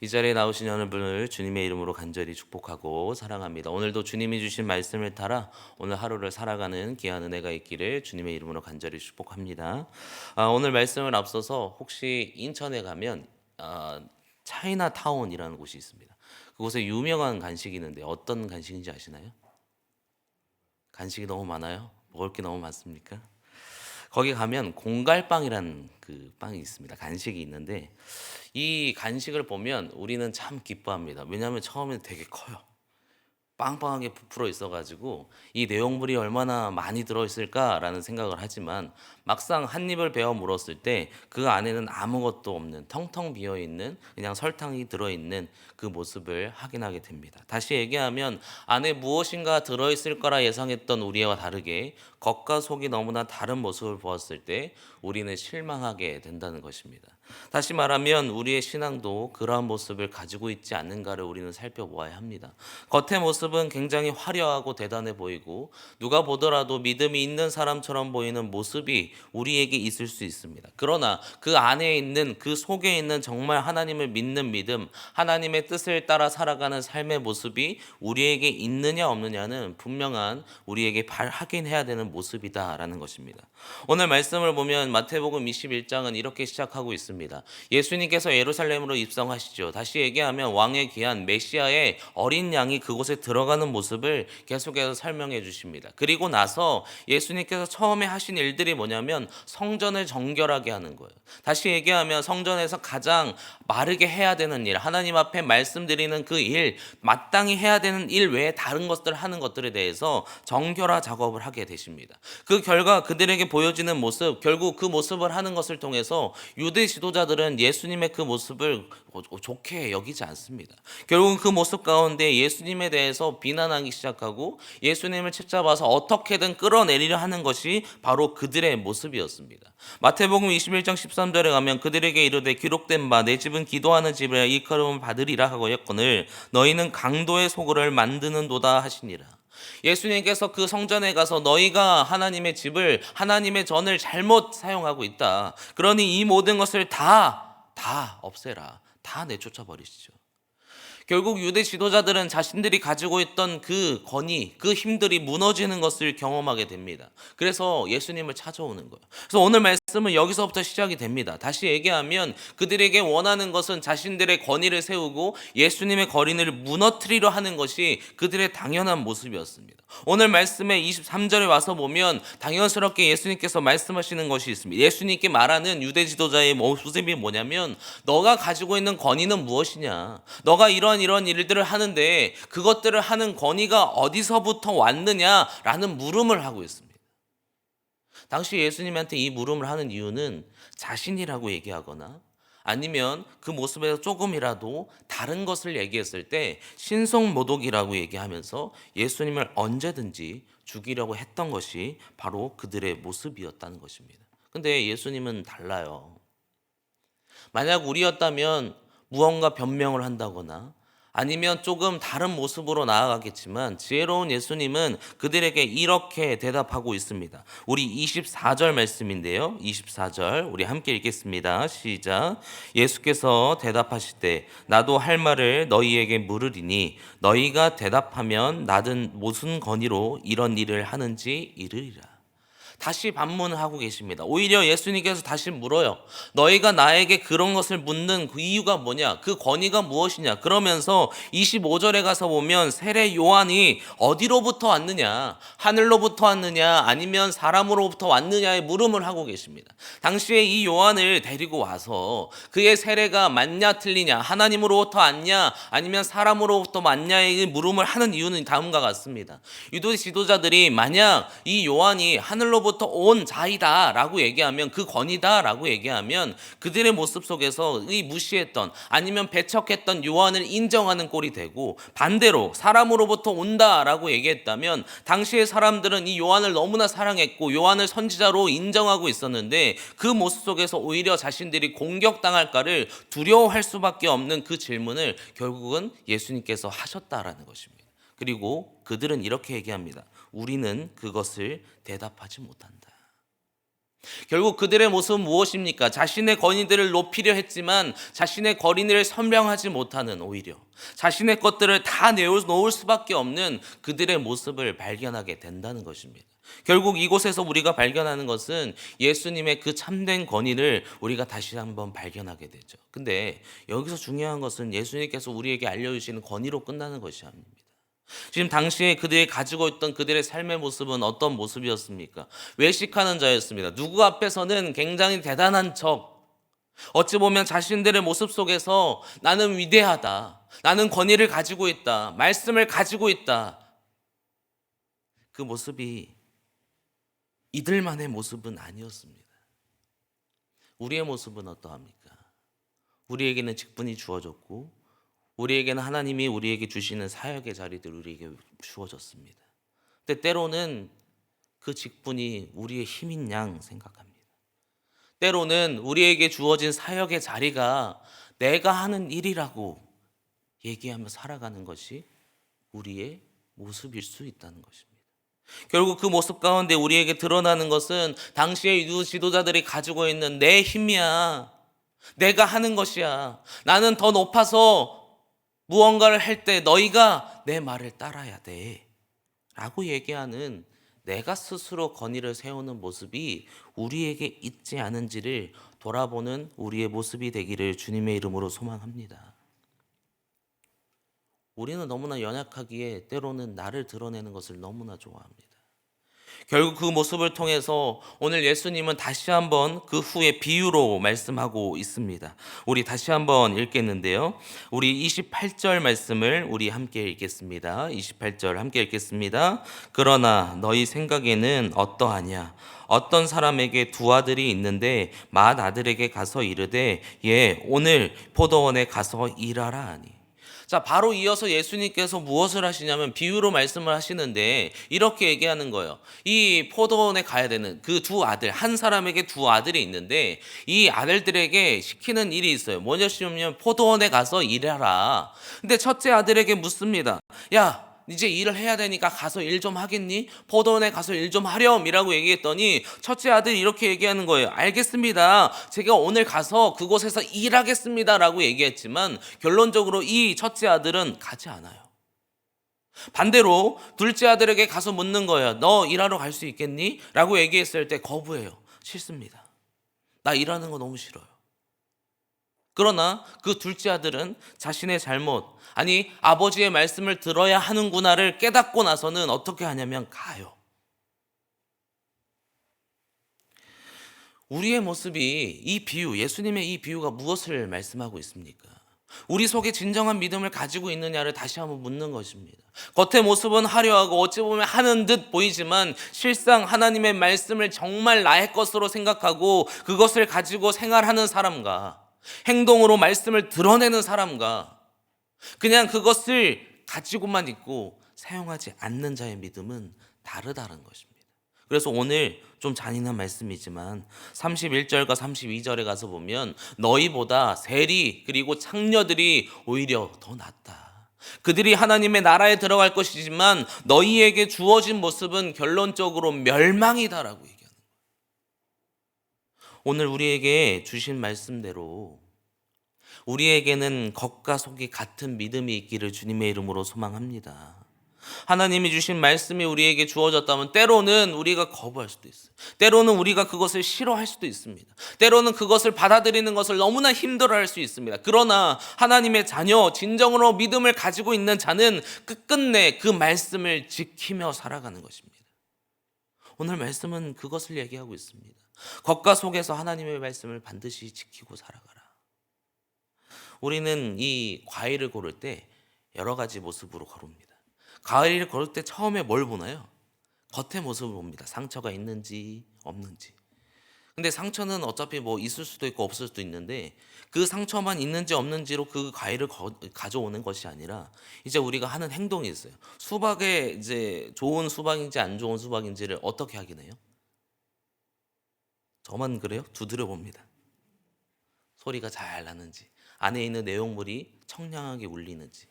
이 자리에 나오신 여러분을 주님의 이름으로 간절히 축복하고 사랑합니다. 오늘도 주님이 주신 말씀을 따라 오늘 하루를 살아가는 귀한 은혜가 있기를 주님의 이름으로 간절히 축복합니다. 오늘 말씀을 앞서서 혹시 인천에 가면 차이나타운이라는 곳이 있습니다. 그곳에 유명한 간식이 있는데 어떤 간식인지 아시나요? 간식이 너무 많아요? 먹을 게 너무 많습니까? 거기 가면 공갈빵이라는 그 빵이 있습니다. 간식이 있는데 이 간식을 보면 우리는 참 기뻐합니다. 왜냐하면 처음에 되게 커요. 빵빵하게 부풀어 있어가지고 이 내용물이 얼마나 많이 들어있을까라는 생각을 하지만 막상 한 입을 베어 물었을 때 그 안에는 아무것도 없는 텅텅 비어 있는 그냥 설탕이 들어있는 그 모습을 확인하게 됩니다. 다시 얘기하면 안에 무엇인가 들어있을 거라 예상했던 우리와 다르게 겉과 속이 너무나 다른 모습을 보았을 때 우리는 실망하게 된다는 것입니다. 다시 말하면 우리의 신앙도 그러한 모습을 가지고 있지 않는가를 우리는 살펴보아야 합니다. 겉의 모습은 굉장히 화려하고 대단해 보이고 누가 보더라도 믿음이 있는 사람처럼 보이는 모습이 우리에게 있을 수 있습니다. 그러나 그 안에 있는 그 속에 있는 정말 하나님을 믿는 믿음, 하나님의 뜻을 따라 살아가는 삶의 모습이 우리에게 있느냐 없느냐는 분명한 우리에게 확인해야 되는 모습이다라는 것입니다. 오늘 말씀을 보면 마태복음 21장은 이렇게 시작하고 있습니다. 예수님께서 예루살렘으로 입성하시죠. 다시 얘기하면 왕의 귀한 메시아의 어린 양이 그곳에 들어가는 모습을 계속해서 설명해 주십니다. 그리고 나서 예수님께서 처음에 하신 일들이 뭐냐면 성전을 정결하게 하는 거예요. 다시 얘기하면 성전에서 가장 마르게 해야 되는 일, 하나님 앞에 말씀드리는 그 일, 마땅히 해야 되는 일 외에 다른 것들 하는 것들에 대해서 정결화 작업을 하게 되십니다. 그 결과 그들에게 보여지는 모습, 결국 그 모습을 하는 것을 통해서 유대 지도자들은 예수님의 그 모습을 좋게 여기지 않습니다. 결국은 그 모습 가운데 예수님에 대해서 비난하기 시작하고 예수님을 책잡아서 어떻게든 끌어내리려 하는 것이 바로 그들의 모습이었습니다. 마태복음 21장 13절에 가면 그들에게 이르되 기록된 바 내 집은 기도하는 집이라 일컬음을 받으리라 하고 했거늘 너희는 강도의 소굴을 만드는도다 하시니라. 예수님께서 그 성전에 가서 너희가 하나님의 집을 하나님의 전을 잘못 사용하고 있다. 그러니 이 모든 것을 다 없애라. 다 내쫓아 버리시죠. 결국 유대 지도자들은 자신들이 가지고 있던 그 권위, 그 힘들이 무너지는 것을 경험하게 됩니다. 그래서 예수님을 찾아오는 거예요. 그래서 오늘 말씀은 여기서부터 시작이 됩니다. 다시 얘기하면 그들에게 원하는 것은 자신들의 권위를 세우고 예수님의 거린을 무너뜨리려 하는 것이 그들의 당연한 모습이었습니다. 오늘 말씀의 23절에 와서 보면 당연스럽게 예수님께서 말씀하시는 것이 있습니다. 예수님께 말하는 유대 지도자의 모습이 뭐냐면 너가 가지고 있는 권위는 무엇이냐? 너가 이런 일들을 하는데 그것들을 하는 권위가 어디서부터 왔느냐라는 물음을 하고 있습니다. 당시 예수님한테 이 물음을 하는 이유는 자신이라고 얘기하거나 아니면 그 모습에서 조금이라도 다른 것을 얘기했을 때 신성모독이라고 얘기하면서 예수님을 언제든지 죽이려고 했던 것이 바로 그들의 모습이었다는 것입니다. 근데 예수님은 달라요. 만약 우리였다면 무언가 변명을 한다거나 아니면 조금 다른 모습으로 나아가겠지만 지혜로운 예수님은 그들에게 이렇게 대답하고 있습니다. 우리 24절 말씀인데요. 24절 우리 함께 읽겠습니다. 시작. 예수께서 대답하시되 나도 할 말을 너희에게 물으리니 너희가 대답하면 나는 무슨 권위로 이런 일을 하는지 이르리라. 다시 반문을 하고 계십니다. 오히려 예수님께서 다시 물어요. 너희가 나에게 그런 것을 묻는 그 이유가 뭐냐? 그 권위가 무엇이냐? 그러면서 25절에 가서 보면 세례 요한이 어디로부터 왔느냐? 하늘로부터 왔느냐? 아니면 사람으로부터 왔느냐의 물음을 하고 계십니다. 당시에 이 요한을 데리고 와서 그의 세례가 맞냐 틀리냐? 하나님으로부터 왔냐? 아니면 사람으로부터 왔냐의 물음을 하는 이유는 다음과 같습니다. 유대 지도자들이 만약 이 요한이 하늘로부터 온 자이다 라고 얘기하면 그 권위다 라고 얘기하면 그들의 모습 속에서 이 무시했던 아니면 배척했던 요한을 인정하는 꼴이 되고 반대로 사람으로부터 온다 라고 얘기했다면 당시의 사람들은 이 요한을 너무나 사랑했고 요한을 선지자로 인정하고 있었는데 그 모습 속에서 오히려 자신들이 공격당할까를 두려워할 수밖에 없는 그 질문을 결국은 예수님께서 하셨다라는 것입니다. 그리고 그들은 이렇게 얘기합니다. 우리는 그것을 대답하지 못한다. 결국 그들의 모습은 무엇입니까? 자신의 권위들을 높이려 했지만 자신의 권위를 선명하지 못하는, 오히려 자신의 것들을 다 내어놓을 수밖에 없는 그들의 모습을 발견하게 된다는 것입니다. 결국 이곳에서 우리가 발견하는 것은 예수님의 그 참된 권위를 우리가 다시 한번 발견하게 되죠. 근데 여기서 중요한 것은 예수님께서 우리에게 알려주시는 권위로 끝나는 것이 아닙니다. 지금 당시에 그들이 가지고 있던 그들의 삶의 모습은 어떤 모습이었습니까? 외식하는 자였습니다. 누구 앞에서는 굉장히 대단한 척, 어찌 보면 자신들의 모습 속에서 나는 위대하다, 나는 권위를 가지고 있다, 말씀을 가지고 있다. 그 모습이 이들만의 모습은 아니었습니다. 우리의 모습은 어떠합니까? 우리에게는 직분이 주어졌고 우리에게는 하나님이 우리에게 주시는 사역의 자리들 우리에게 주어졌습니다. 근데 때로는 그 직분이 우리의 힘인 양 생각합니다. 때로는 우리에게 주어진 사역의 자리가 내가 하는 일이라고 얘기하며 살아가는 것이 우리의 모습일 수 있다는 것입니다. 결국 그 모습 가운데 우리에게 드러나는 것은 당시의 유도 지도자들이 가지고 있는 내 힘이야, 내가 하는 것이야, 나는 더 높아서 무언가를 할 때 너희가 내 말을 따라야 돼 라고 얘기하는, 내가 스스로 권위를 세우는 모습이 우리에게 있지 않은지를 돌아보는 우리의 모습이 되기를 주님의 이름으로 소망합니다. 우리는 너무나 연약하기에 때로는 나를 드러내는 것을 너무나 좋아합니다. 결국 그 모습을 통해서 오늘 예수님은 다시 한번 그 후에 비유로 말씀하고 있습니다. 우리 다시 한번 읽겠는데요. 우리 28절 말씀을 우리 함께 읽겠습니다. 28절 함께 읽겠습니다. 그러나 너희 생각에는 어떠하냐? 어떤 사람에게 두 아들이 있는데 맏 아들에게 가서 이르되 오늘 포도원에 가서 일하라 하니. 자, 바로 이어서 예수님께서 무엇을 하시냐면 비유로 말씀을 하시는데 이렇게 얘기하는 거예요. 이 포도원에 가야 되는 그 두 아들, 한 사람에게 두 아들이 있는데 이 아들들에게 시키는 일이 있어요. 뭐냐면 포도원에 가서 일해라. 근데 첫째 아들에게 묻습니다. 야, 이제 일을 해야 되니까 가서 일 좀 하겠니? 포도원에 가서 일 좀 하렴이라고 얘기했더니 첫째 아들이 이렇게 얘기하는 거예요. 알겠습니다. 제가 오늘 가서 그곳에서 일하겠습니다 라고 얘기했지만 결론적으로 이 첫째 아들은 가지 않아요. 반대로 둘째 아들에게 가서 묻는 거예요. 너 일하러 갈 수 있겠니? 라고 얘기했을 때 거부해요. 싫습니다. 나 일하는 거 너무 싫어요. 그러나 그 둘째 아들은 자신의 잘못, 아니 아버지의 말씀을 들어야 하는구나를 깨닫고 나서는 어떻게 하냐면 가요. 우리의 모습이 이 비유, 예수님의 이 비유가 무엇을 말씀하고 있습니까? 우리 속에 진정한 믿음을 가지고 있느냐를 다시 한번 묻는 것입니다. 겉의 모습은 화려하고 어찌 보면 하는 듯 보이지만 실상 하나님의 말씀을 정말 나의 것으로 생각하고 그것을 가지고 생활하는 사람과 행동으로 말씀을 드러내는 사람과 그냥 그것을 가지고만 있고 사용하지 않는 자의 믿음은 다르다는 것입니다. 그래서 오늘 좀 잔인한 말씀이지만 31절과 32절에 가서 보면 너희보다 세리 그리고 창녀들이 오히려 더 낫다. 그들이 하나님의 나라에 들어갈 것이지만 너희에게 주어진 모습은 결론적으로 멸망이다라고 얘기합니다. 오늘 우리에게 주신 말씀대로 우리에게는 겉과 속이 같은 믿음이 있기를 주님의 이름으로 소망합니다. 하나님이 주신 말씀이 우리에게 주어졌다면 때로는 우리가 거부할 수도 있어요. 때로는 우리가 그것을 싫어할 수도 있습니다. 때로는 그것을 받아들이는 것을 너무나 힘들어할 수 있습니다. 그러나 하나님의 자녀, 진정으로 믿음을 가지고 있는 자는 끝끝내 그 말씀을 지키며 살아가는 것입니다. 오늘 말씀은 그것을 얘기하고 있습니다. 겉과 속에서 하나님의 말씀을 반드시 지키고 살아가라. 우리는 이 과일을 고를 때 여러 가지 모습으로 고릅니다. 과일을 고를 때 처음에 뭘 보나요? 겉의 모습을 봅니다. 상처가 있는지 없는지. 근데 상처는 어차피 뭐 있을 수도 있고 없을 수도 있는데 그 상처만 있는지 없는지로 그 과일을 가져오는 것이 아니라 이제 우리가 하는 행동이 있어요. 수박에 이제 좋은 수박인지 안 좋은 수박인지를 어떻게 확인해요? 저만 그래요? 두드려 봅니다. 소리가 잘 나는지, 안에 있는 내용물이 청량하게 울리는지.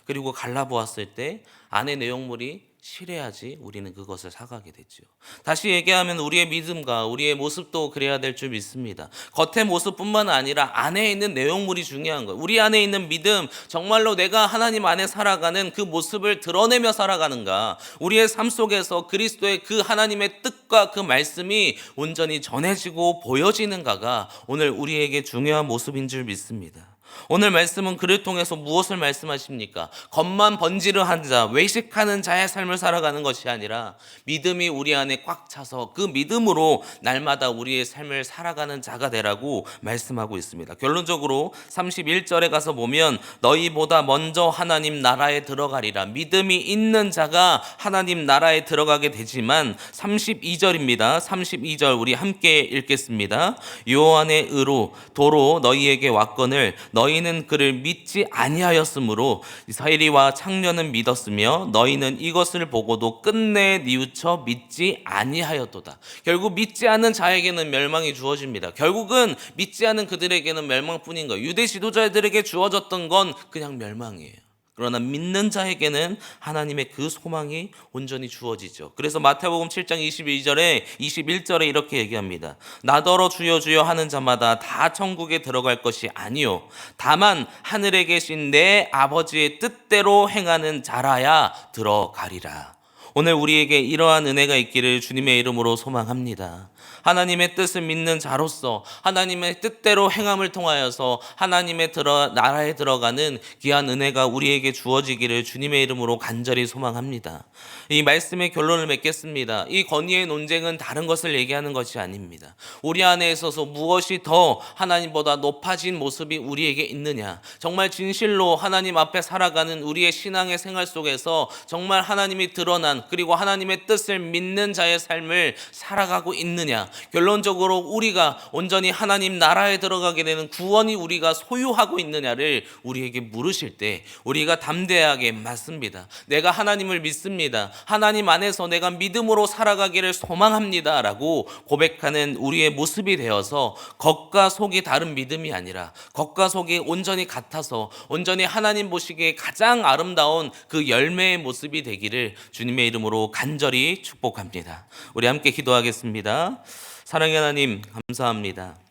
그리고 갈라보았을 때 안의 내용물이 실해야지 우리는 그것을 사가게 되죠. 다시 얘기하면 우리의 믿음과 우리의 모습도 그래야 될 줄 믿습니다. 겉의 모습뿐만 아니라 안에 있는 내용물이 중요한 거예요. 우리 안에 있는 믿음, 정말로 내가 하나님 안에 살아가는 그 모습을 드러내며 살아가는가, 우리의 삶 속에서 그리스도의 그 하나님의 뜻과 그 말씀이 온전히 전해지고 보여지는가가 오늘 우리에게 중요한 모습인 줄 믿습니다. 오늘 말씀은 그를 통해서 무엇을 말씀하십니까? 겉만 번지르한 자, 외식하는 자의 삶을 살아가는 것이 아니라 믿음이 우리 안에 꽉 차서 그 믿음으로 날마다 우리의 삶을 살아가는 자가 되라고 말씀하고 있습니다. 결론적으로 31절에 가서 보면 너희보다 먼저 하나님 나라에 들어가리라. 믿음이 있는 자가 하나님 나라에 들어가게 되지만 32절입니다. 32절 우리 함께 읽겠습니다. 요한의 의로 도로 너희에게 왔거늘 너희는 그를 믿지 아니하였으므로 사리와 창녀는 믿었으며 너희는 이것을 보고도 끝내 뉘우쳐 믿지 아니하였도다. 결국 믿지 않는 자에게는 멸망이 주어집니다. 결국은 믿지 않는 그들에게는 멸망뿐인 거예요. 유대 지도자들에게 주어졌던 건 그냥 멸망이에요. 그러나 믿는 자에게는 하나님의 그 소망이 온전히 주어지죠. 그래서 마태복음 7장 21절에 이렇게 얘기합니다. 나더러 주여 주여 하는 자마다 다 천국에 들어갈 것이 아니요 다만 하늘에 계신 내 아버지의 뜻대로 행하는 자라야 들어가리라. 오늘 우리에게 이러한 은혜가 있기를 주님의 이름으로 소망합니다. 하나님의 뜻을 믿는 자로서 하나님의 뜻대로 행함을 통하여서 하나님의 나라에 들어가는 귀한 은혜가 우리에게 주어지기를 주님의 이름으로 간절히 소망합니다. 이 말씀의 결론을 맺겠습니다. 이 건의의 논쟁은 다른 것을 얘기하는 것이 아닙니다. 우리 안에 있어서 무엇이 더 하나님보다 높아진 모습이 우리에게 있느냐, 정말 진실로 하나님 앞에 살아가는 우리의 신앙의 생활 속에서 정말 하나님이 드러난 그리고 하나님의 뜻을 믿는 자의 삶을 살아가고 있느냐, 결론적으로 우리가 온전히 하나님 나라에 들어가게 되는 구원이 우리가 소유하고 있느냐를 우리에게 물으실 때 우리가 담대하게 맞습니다. 내가 하나님을 믿습니다. 하나님 안에서 내가 믿음으로 살아가기를 소망합니다 라고 고백하는 우리의 모습이 되어서 겉과 속이 다른 믿음이 아니라 겉과 속이 온전히 같아서 온전히 하나님 보시기에 가장 아름다운 그 열매의 모습이 되기를 주님의 이름으로 간절히 축복합니다. 우리 함께 기도하겠습니다. 사랑의 하나님 감사합니다.